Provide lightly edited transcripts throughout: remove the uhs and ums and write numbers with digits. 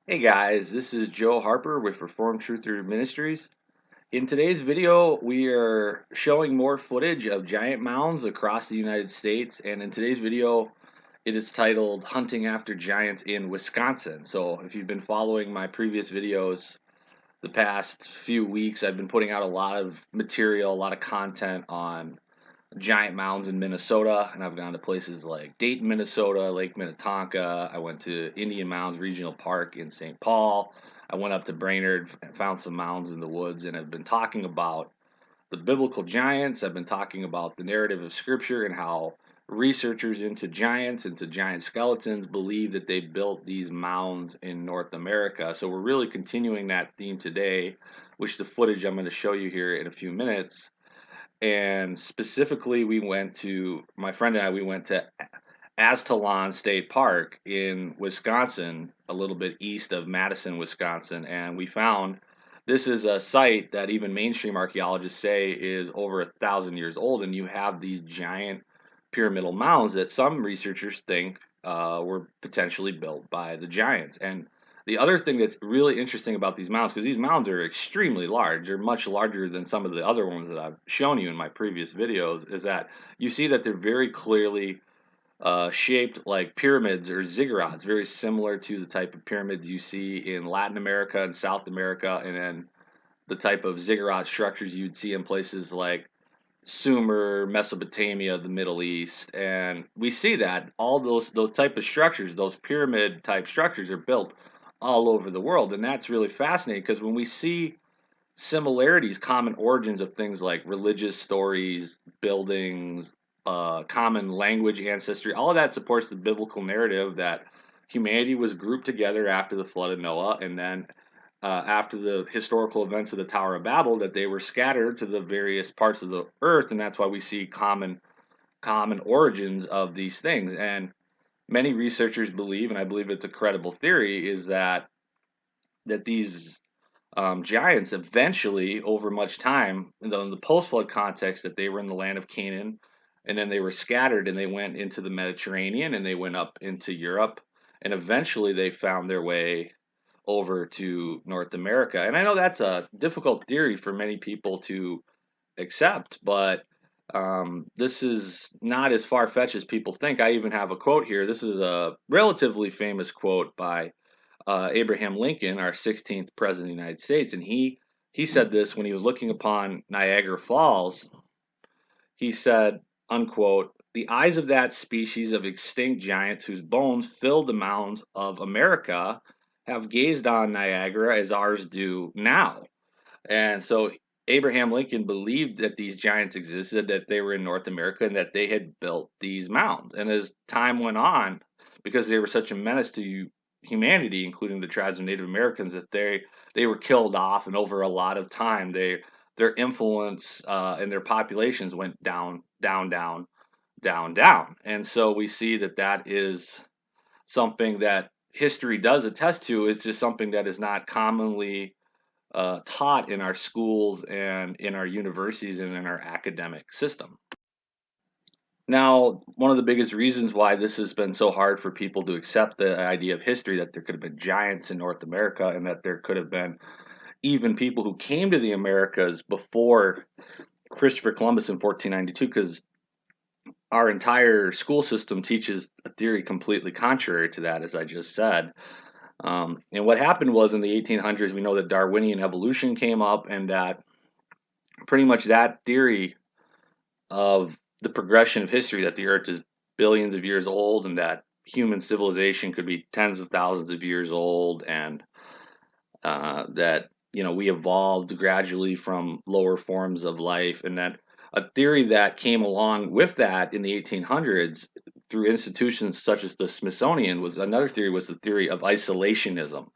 Hey guys, this is Joe Harper with Reformed Truther Ministries. In today's video, we are showing more footage of giant mounds across the United States, and in today's video, it is titled Hunting After Giants in Wisconsin. So if you've been following my previous videos the past few weeks, I've been putting out a lot of material, a lot of content on giant mounds in Minnesota, and I've gone to places like Dayton, Minnesota, Lake Minnetonka. I went to Indian Mounds Regional Park in St. Paul. I went up to Brainerd and found some mounds in the woods, and I've been talking about the biblical giants. I've been talking about the narrative of Scripture and how researchers into giants, into giant skeletons, believe that they built these mounds in North America. So we're really continuing that theme today, which the footage I'm going to show you here in a few minutes. And specifically, my friend and I, we went to Aztalan State Park in Wisconsin, a little bit east of Madison, Wisconsin, and we found this is a site that even mainstream archaeologists say is over 1,000 years old, and you have these giant pyramidal mounds that some researchers think were potentially built by the giants. And the other thing that's really interesting about these mounds, because these mounds are extremely large, they're much larger than some of the other ones that I've shown you in my previous videos, is that you see that they're very clearly shaped like pyramids or ziggurats, very similar to the type of pyramids you see in Latin America and South America, and then the type of ziggurat structures you'd see in places like Sumer, Mesopotamia, the Middle East. And we see that all those type of structures, those pyramid type structures, are built all over the world. And that's really fascinating because when we see similarities, common origins of things like religious stories, buildings, common language, ancestry, all of that supports the biblical narrative that humanity was grouped together after the flood of Noah, and then after the historical events of the Tower of Babel, that they were scattered to the various parts of the earth, and that's why we see common origins of these things. And many researchers believe, and I believe it's a credible theory, is that these giants eventually, over much time, in the post-flood context, that they were in the land of Canaan, and then they were scattered, and they went into the Mediterranean, and they went up into Europe, and eventually they found their way over to North America. And I know that's a difficult theory for many people to accept, but this is not as far-fetched as people think. I even have a quote here. This is a relatively famous quote by Abraham Lincoln, our 16th president of the United States, and he said this when he was looking upon Niagara Falls. He said, unquote, "The eyes of that species of extinct giants whose bones filled the mounds of America have gazed on Niagara as ours do now." And so Abraham Lincoln believed that these giants existed, that they were in North America, and that they had built these mounds. And as time went on, because they were such a menace to humanity, including the tribes of Native Americans, that they were killed off, and over a lot of time, their influence and their populations went down, down, down, down, down. And so we see that that is something that history does attest to. It's just something that is not commonly taught in our schools and in our universities and in our academic system. Now, one of the biggest reasons why this has been so hard for people to accept the idea of history, that there could have been giants in North America and that there could have been even people who came to the Americas before Christopher Columbus in 1492, because our entire school system teaches a theory completely contrary to that, as I just said. And what happened was in the 1800s, we know that Darwinian evolution came up, and that pretty much that theory of the progression of history, that the earth is billions of years old and that human civilization could be tens of thousands of years old, and that we evolved gradually from lower forms of life, and that a theory that came along with that in the 1800s through institutions such as the Smithsonian was another theory, was the theory of isolationism,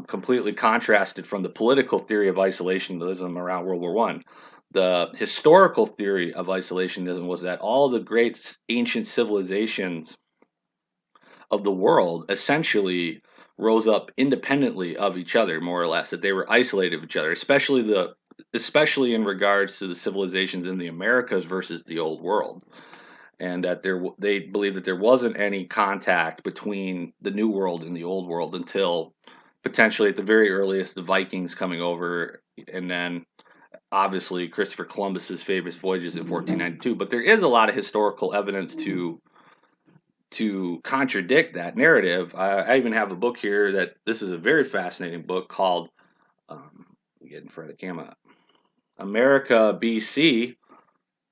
completely contrasted from the political theory of isolationism around World War One. The historical theory of isolationism was that all the great ancient civilizations of the world essentially rose up independently of each other, more or less, that they were isolated of each other, especially in regards to the civilizations in the Americas versus the old world. And that they believed that there wasn't any contact between the new world and the old world until potentially at the very earliest the Vikings coming over, and then obviously Christopher Columbus's famous voyages in 1492. But there is a lot of historical evidence to contradict that narrative. I even have a book here that this is a very fascinating book called get in front of the camera, America BC.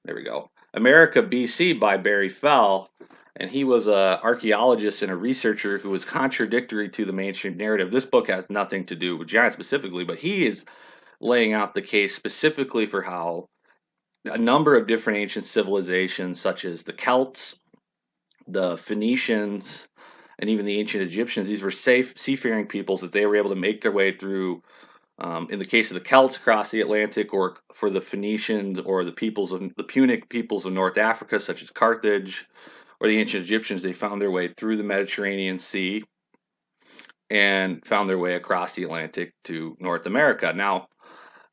There we go. America BC by Barry Fell, and he was a archaeologist and a researcher who was contradictory to the mainstream narrative. This book has nothing to do with giants specifically, but he is laying out the case specifically for how a number of different ancient civilizations, such as the Celts, the Phoenicians, and even the ancient Egyptians, these were safe seafaring peoples that they were able to make their way through. In the case of the Celts, across the Atlantic, or for the Phoenicians or the Punic peoples of North Africa, such as Carthage, or the ancient Egyptians, they found their way through the Mediterranean Sea and found their way across the Atlantic to North America.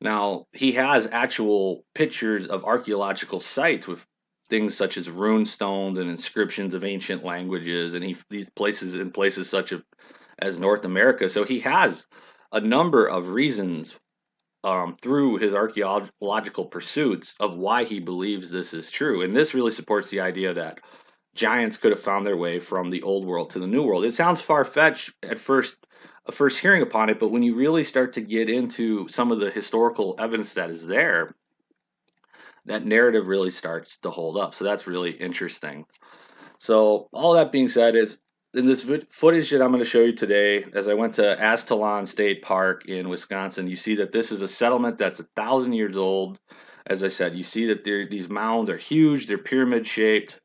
Now he has actual pictures of archaeological sites with things such as rune stones and inscriptions of ancient languages, and these places such as North America. So he has a number of reasons through his archaeological pursuits of why he believes this is true. And this really supports the idea that giants could have found their way from the old world to the new world. It sounds far-fetched at first hearing upon it, but when you really start to get into some of the historical evidence that is there, that narrative really starts to hold up. So that's really interesting. So all that being said, is in this footage that I'm going to show you today, as I went to Aztalan State Park in Wisconsin, you see that this is a settlement that's 1,000 years old. As I said, you see that these mounds are huge. They're pyramid shaped.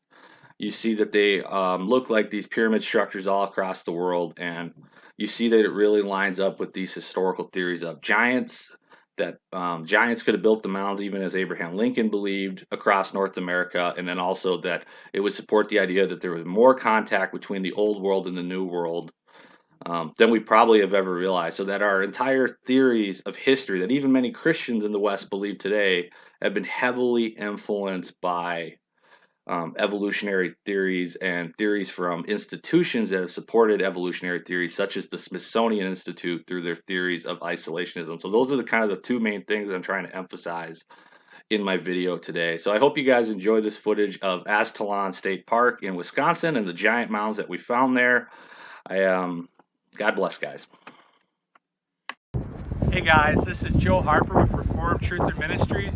You see that they look like these pyramid structures all across the world, and you see that it really lines up with these historical theories of giants, that giants could have built the mounds even as Abraham Lincoln believed across North America, and then also that it would support the idea that there was more contact between the old world and the new world than we probably have ever realized. So that our entire theories of history that even many Christians in the West believe today have been heavily influenced by evolutionary theories and theories from institutions that have supported evolutionary theories, such as the Smithsonian Institute, through their theories of isolationism. So those are the kind of the two main things I'm trying to emphasize in my video today. So I hope you guys enjoy this footage of Aztalan State Park in Wisconsin and the giant mounds that we found there. God bless, guys. Hey guys, this is Joe Harper with Reformed Truth and Ministry.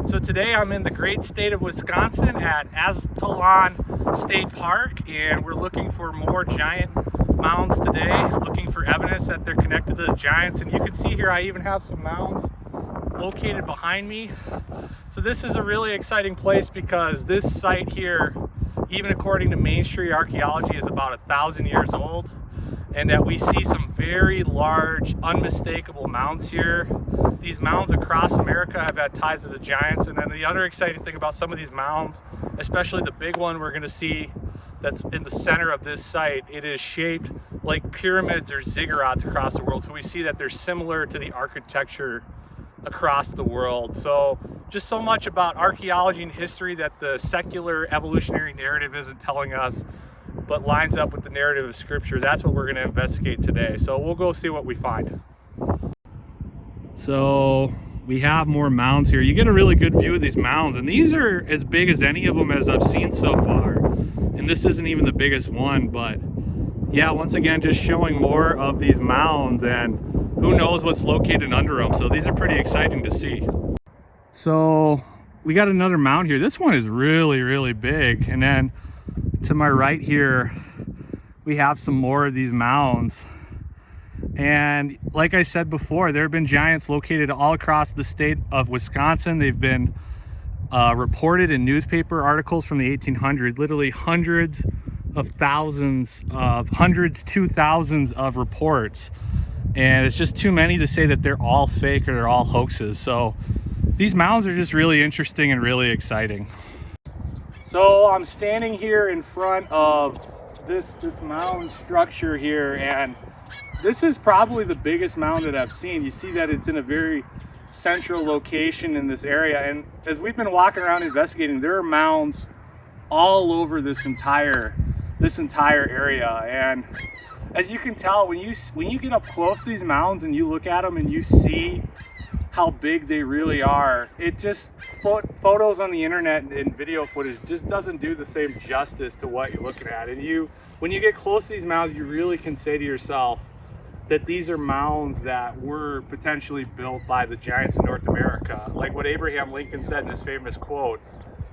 So today I'm in the great state of Wisconsin at Aztalan State Park, and we're looking for more giant mounds today, looking for evidence that they're connected to the giants. And you can see here I even have some mounds located behind me. So this is a really exciting place because this site here, even according to mainstream archaeology, is about 1,000 years old, and that we see some very large, unmistakable mounds here. These mounds across America have had ties to the giants. And then the other exciting thing about some of these mounds, especially the big one we're gonna see that's in the center of this site, it is shaped like pyramids or ziggurats across the world. So we see that they're similar to the architecture across the world. So just so much about archaeology and history that the secular evolutionary narrative isn't telling us, but lines up with the narrative of Scripture. That's what we're going to investigate today. So we'll go see what we find. So we have more mounds here. You get a really good view of these mounds, and these are as big as any of them as I've seen so far. And this isn't even the biggest one, but yeah, once again, just showing more of these mounds, and who knows what's located under them. So these are pretty exciting to see. So we got another mound here. This one is really, really big. And then to my right here, we have some more of these mounds. And like I said before, there have been giants located all across the state of Wisconsin. They've been reported in newspaper articles from the 1800s, literally hundreds to thousands of reports. And it's just too many to say that they're all fake or they're all hoaxes. So these mounds are just really interesting and really exciting. So I'm standing here in front of this mound structure here, and this is probably the biggest mound that I've seen. You see that it's in a very central location in this area, and as we've been walking around investigating, there are mounds all over this entire area. And as you can tell, when you get up close to these mounds and you look at them and you see how big they really are, it just, photos on the internet and video footage just doesn't do the same justice to what you're looking at. And when you get close to these mounds, you really can say to yourself that these are mounds that were potentially built by the giants of North America. Like what Abraham Lincoln said in his famous quote,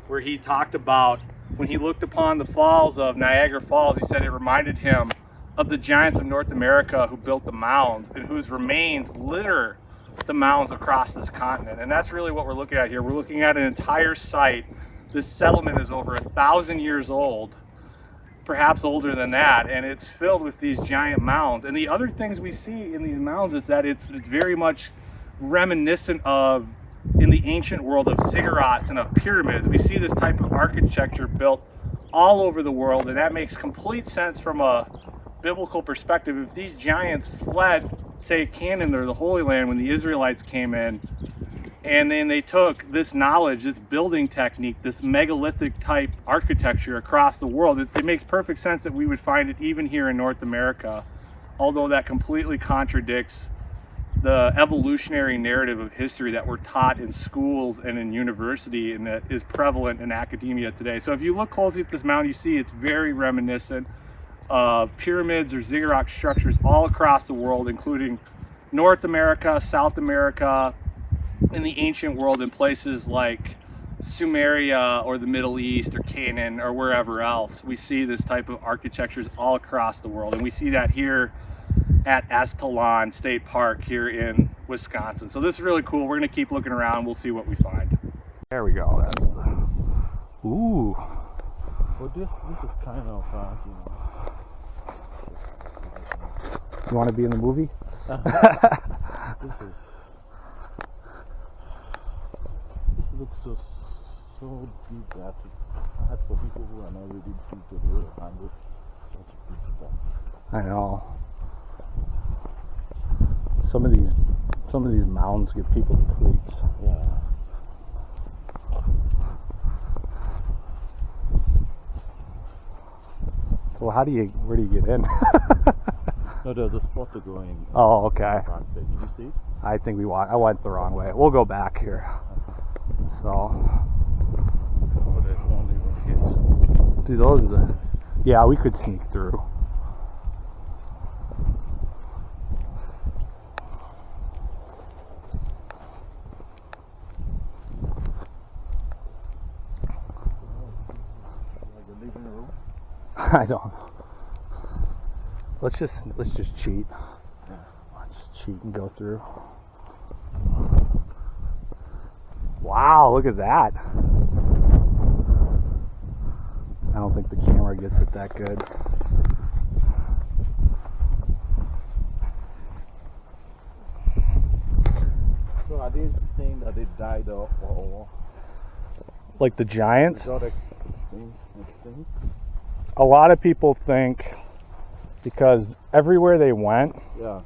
where he talked about when he looked upon the falls of Niagara Falls, he said it reminded him of the giants of North America who built the mounds and whose remains litter the mounds across this continent. And that's really what we're looking at here. We're looking at an entire site. This settlement is over 1,000 years old, perhaps older than that, and it's filled with these giant mounds. And the other things we see in these mounds is that it's very much reminiscent of, in the ancient world, of ziggurats and of pyramids. We see this type of architecture built all over the world, and that makes complete sense from a biblical perspective. If these giants fled, say, Canaan or the Holy Land when the Israelites came in, and then they took this knowledge, this building technique, this megalithic type architecture across the world, it makes perfect sense that we would find it even here in North America, although that completely contradicts the evolutionary narrative of history that we're taught in schools and in university and that is prevalent in academia today. So if you look closely at this mound, you see it's very reminiscent of pyramids or ziggurat structures all across the world, including North America, South America, in the ancient world in places like Sumeria or the Middle East or Canaan or wherever else. We see this type of architectures all across the world, and we see that here at Aztalan State Park here in Wisconsin. So this is really cool. We're going to keep looking around. We'll see what we find. There we go. That's the... Ooh. Well, this is kind of, you know. You want to be in the movie? This looks so deep that it's hard for people who are not ready to handle such big stuff. I know. Some of these mounds give people the creeps. Yeah. So where do you get in? No, there's a spot to go in. Oh, okay. Did you see it? I think I went the wrong way. We'll go back here. So. Oh, there's only one here. Dude, those are the... Yeah, we could sneak through. Like a living room? I don't know. Let's just cheat. Yeah. Let's just cheat and go through. Wow, look at that. I don't think the camera gets it that good. So are they saying that they died off or Like the giants? got extinct? A lot of people think because everywhere they went, Yeah.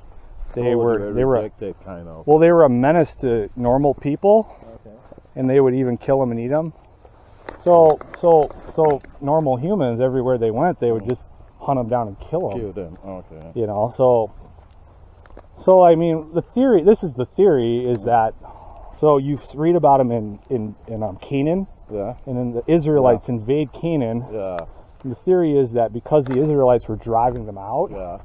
they were rejected, kind of. well, they were a menace to normal people, Okay. and they would even kill them and eat them. So normal humans, everywhere they went, they would just hunt them down and kill them. Kill them. Okay. You know, so I mean, the theory is that, so you read about them in Canaan, Yeah. and then the Israelites invade Canaan. Yeah. And the theory is that because the Israelites were driving them out, Yeah.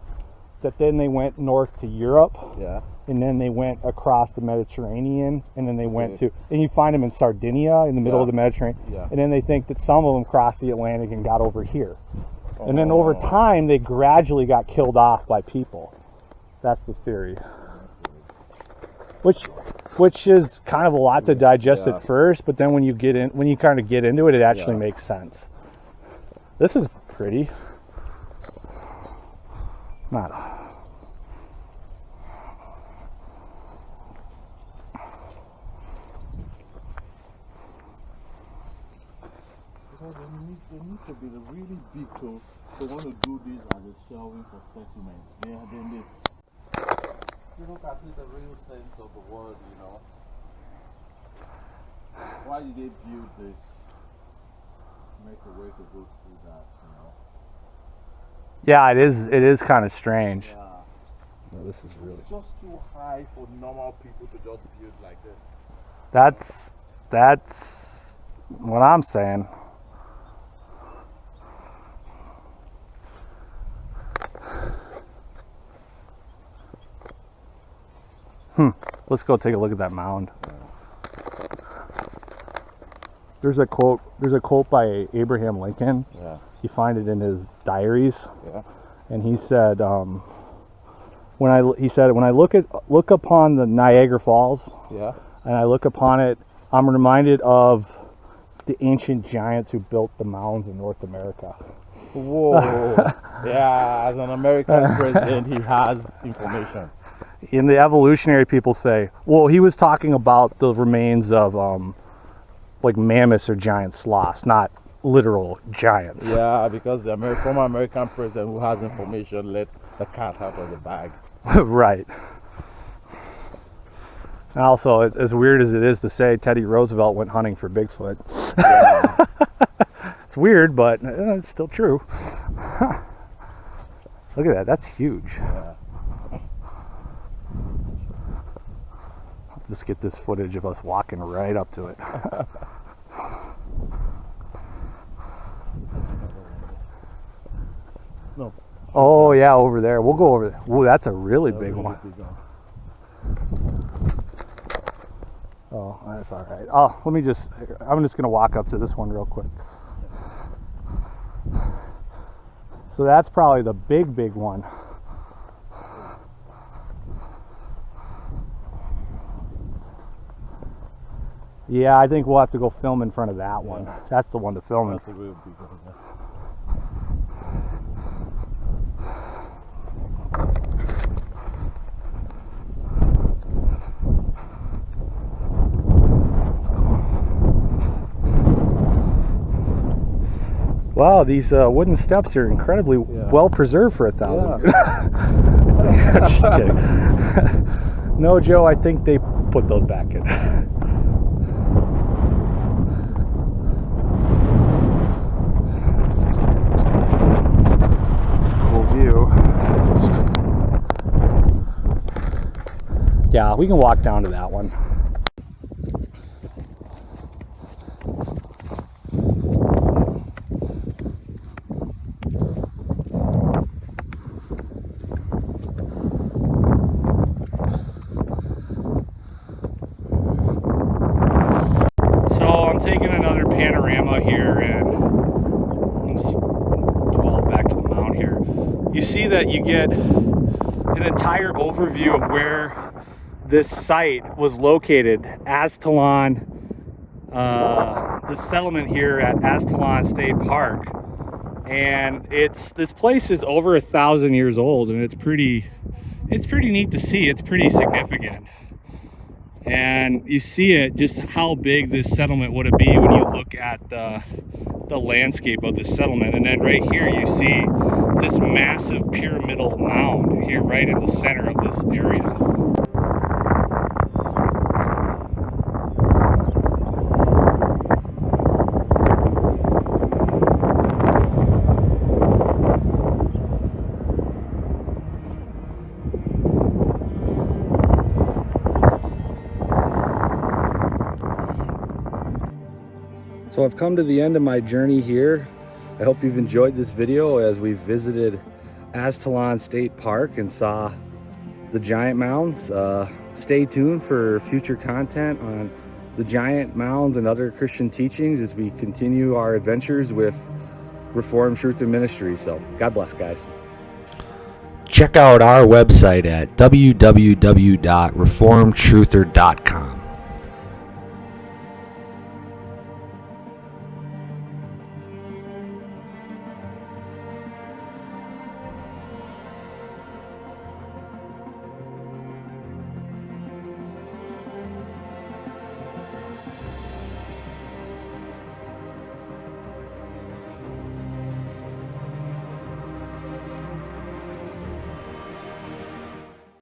that then they went north to Europe, Yeah. and then they went across the Mediterranean, and then they went to, and you find them in Sardinia in the middle of the Mediterranean, Yeah. and then they think that some of them crossed the Atlantic and got over here. And then over time, they gradually got killed off by people. That's the theory. Which is kind of a lot to digest at first, but then when you kind of get into it, it actually makes sense. This is pretty. Not. Because they need to be really big to want to do this as a shelving for settlements. Yeah, then you look at it, the real sense of the word, you know. Why did they build this? Make a way to go through that, you know. Yeah, it is. It is kind of strange. Yeah. No, this is really. It's just too high for normal people to just build like this. That's what I'm saying. Let's go take a look at that mound. There's a quote by Abraham Lincoln. Yeah. You find it in his diaries. Yeah. And he said, when I look upon the Niagara Falls, Yeah. and I look upon it, I'm reminded of the ancient giants who built the mounds in North America. Whoa. Yeah, as an American president, he has information. And the evolutionary people say, well, he was talking about the remains of like mammoths or giant sloths, not literal giants. Yeah, because the former American president who has information lets the cat out of the bag. Right. And also, as weird as it is to say, Teddy Roosevelt went hunting for Bigfoot. Yeah. It's weird, but it's still true. Look at that. That's huge. Yeah. I'll just get this footage of us walking right up to it. No. Oh, yeah, over there. We'll go over there. Whoa, that's a really big one. Oh, that's all right. Oh, I'm just going to walk up to this one real quick. So that's probably the big one. Yeah, I think we'll have to go film in front of that one. Yeah. That's the one to film in. That's a real big one. Yeah. Wow, these wooden steps are incredibly well preserved for 1,000 years. Just kidding. No, Joe, I think they put those back in. It's a cool view. Yeah, we can walk down to that one. Taking another panorama here, and let's 12 back to the mount here. You see that you get an entire overview of where this site was located. Aztalan, the settlement here at Aztalan State Park, and this place is over 1,000 years old, and it's pretty neat to see. It's pretty significant. And you see it, just how big this settlement would be when you look at the landscape of this settlement. And then right here you see this massive pyramidal mound here right in the center of this area. So I've come to the end of my journey here. I hope you've enjoyed this video as we visited Aztalan State Park and saw the giant mounds. Stay tuned for future content on the giant mounds and other Christian teachings as we continue our adventures with Reformed Truth and Ministry. So God bless, guys. Check out our website at www.reformedtruther.com.